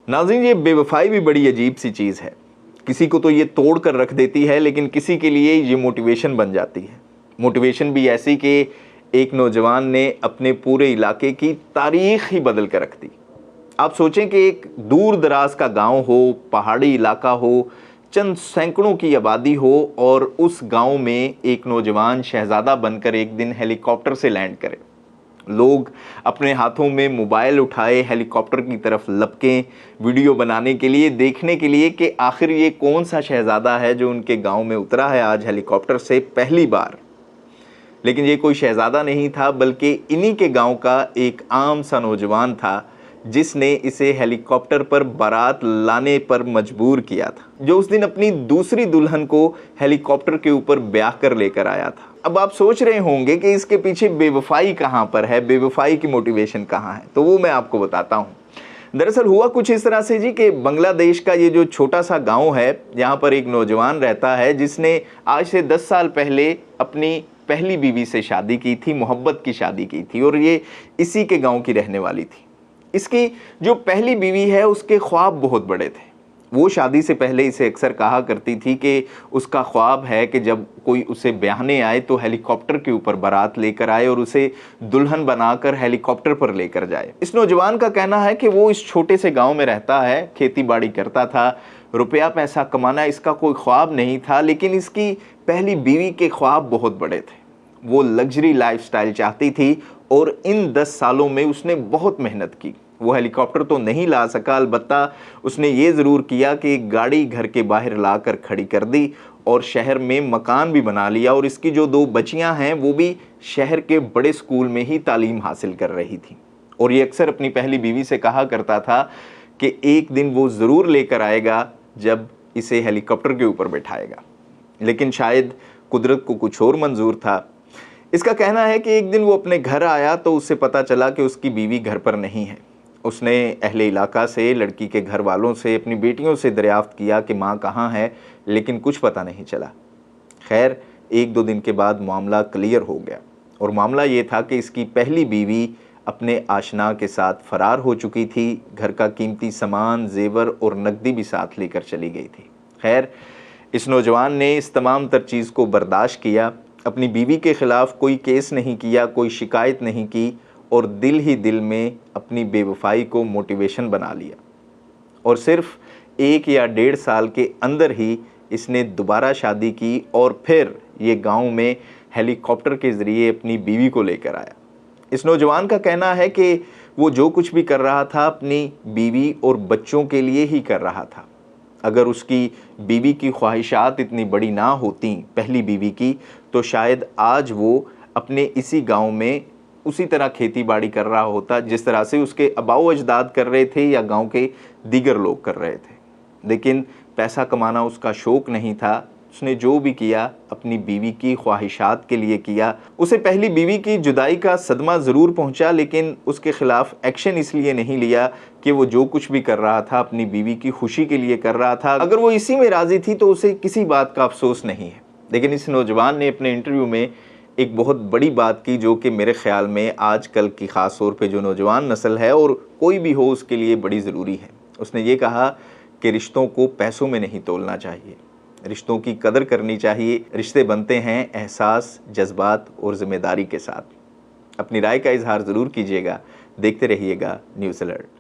नाज़रीन, ये बेवफाई भी बड़ी अजीब सी चीज़ है। किसी को तो ये तोड़ कर रख देती है, लेकिन किसी के लिए ये मोटिवेशन बन जाती है। मोटिवेशन भी ऐसी कि एक नौजवान ने अपने पूरे इलाके की तारीख ही बदल कर रख दी। आप सोचें कि एक दूर दराज का गांव हो, पहाड़ी इलाका हो, चंद सैकड़ों की आबादी हो और उस गांव में एक नौजवान शहज़ादा बनकर एक दिन हेलीकॉप्टर से लैंड करे। लोग अपने हाथों में मोबाइल उठाए हेलीकॉप्टर की तरफ लपकें, वीडियो बनाने के लिए, देखने के लिए कि आखिर ये कौन सा शहज़ादा है जो उनके गांव में उतरा है आज हेलीकॉप्टर से पहली बार। लेकिन ये कोई शहज़ादा नहीं था, बल्कि इन्हीं के गांव का एक आम सा नौजवान था जिसने इसे हेलीकॉप्टर पर बारात लाने पर मजबूर किया था, जो उस दिन अपनी दूसरी दुल्हन को हेलीकॉप्टर के ऊपर ब्याह कर लेकर आया था। अब आप सोच रहे होंगे कि इसके पीछे बेवफाई कहाँ पर है, बेवफाई की मोटिवेशन कहाँ है, तो वो मैं आपको बताता हूँ। दरअसल हुआ कुछ इस तरह से जी कि बांग्लादेश का ये जो छोटा सा गांव है, यहाँ पर एक नौजवान रहता है जिसने आज से 10 साल पहले अपनी पहली बीवी से शादी की थी, मोहब्बत की शादी की थी, और ये इसी के गांव की रहने वाली थी। इसकी जो पहली बीवी है उसके ख्वाब बहुत बड़े थे। वो शादी से पहले इसे अक्सर कहा करती थी कि उसका ख्वाब है कि जब कोई उसे ब्याहने आए तो हेलीकॉप्टर के ऊपर बारात लेकर आए और उसे दुल्हन बनाकर हेलीकॉप्टर पर लेकर जाए। इस नौजवान का कहना है कि वो इस छोटे से गांव में रहता है, खेती बाड़ी करता था, रुपया पैसा कमाना इसका कोई ख्वाब नहीं था, लेकिन इसकी पहली बीवी के ख्वाब बहुत बड़े थे। वो लग्जरी लाइफस्टाइल चाहती थी और इन 10 सालों में उसने बहुत मेहनत की। वो हेलीकॉप्टर तो नहीं ला सका, अलबत्ता उसने ये ज़रूर किया कि एक गाड़ी घर के बाहर लाकर खड़ी कर दी और शहर में मकान भी बना लिया, और इसकी जो 2 बच्चियां हैं वो भी शहर के बड़े स्कूल में ही तालीम हासिल कर रही थी। और ये अक्सर अपनी पहली बीवी से कहा करता था कि एक दिन वो ज़रूर लेकर आएगा जब इसे हेलीकॉप्टर के ऊपर बैठाएगा। लेकिन शायद कुदरत को कुछ और मंजूर था। इसका कहना है कि एक दिन वो अपने घर आया तो उसे पता चला कि उसकी बीवी घर पर नहीं है। उसने अहले इलाका से, लड़की के घर वालों से, अपनी बेटियों से दरियाफ्त किया कि माँ कहाँ है, लेकिन कुछ पता नहीं चला। खैर, 1-2 दिन के बाद मामला क्लियर हो गया, और मामला ये था कि इसकी पहली बीवी अपने आशना के साथ फ़रार हो चुकी थी। घर का कीमती सामान, जेवर और नकदी भी साथ लेकर चली गई थी। खैर, इस नौजवान ने इस तमाम तर चीज़ को बर्दाश्त किया, अपनी बीवी के ख़िलाफ़ कोई केस नहीं किया, कोई शिकायत नहीं की, और दिल ही दिल में अपनी बेवफाई को मोटिवेशन बना लिया। और सिर्फ 1 या 1.5 साल के अंदर ही इसने दोबारा शादी की और फिर ये गांव में हेलीकॉप्टर के ज़रिए अपनी बीवी को लेकर आया। इस नौजवान का कहना है कि वो जो कुछ भी कर रहा था अपनी बीवी और बच्चों के लिए ही कर रहा था। अगर उसकी बीवी की ख्वाहिशात इतनी बड़ी ना होती पहली बीवी की, तो शायद आज वो अपने इसी गांव में उसी तरह खेती बाड़ी कर रहा होता जिस तरह से उसके आबाओ अजदाद कर रहे थे या गांव के दीगर लोग कर रहे थे। लेकिन पैसा कमाना उसका शौक़ नहीं था। उसने जो भी किया अपनी बीवी की ख्वाहिशात के लिए किया। उसे पहली बीवी की जुदाई का सदमा ज़रूर पहुंचा, लेकिन उसके ख़िलाफ़ एक्शन इसलिए नहीं लिया कि वो जो कुछ भी कर रहा था अपनी बीवी की खुशी के लिए कर रहा था। अगर वो इसी में राज़ी थी तो उसे किसी बात का अफसोस नहीं है। लेकिन इस नौजवान ने अपने इंटरव्यू में एक बहुत बड़ी बात की, जो कि मेरे ख़्याल में आजकल की ख़ास तौर पे जो नौजवान नस्ल है और कोई भी हो उसके लिए बड़ी ज़रूरी है। उसने ये कहा कि रिश्तों को पैसों में नहीं तोलना चाहिए, रिश्तों की कदर करनी चाहिए। रिश्ते बनते हैं एहसास, जज्बात और ज़िम्मेदारी के साथ। अपनी राय का इजहार ज़रूर कीजिएगा। देखते रहिएगा न्यूज़ अलर्ट।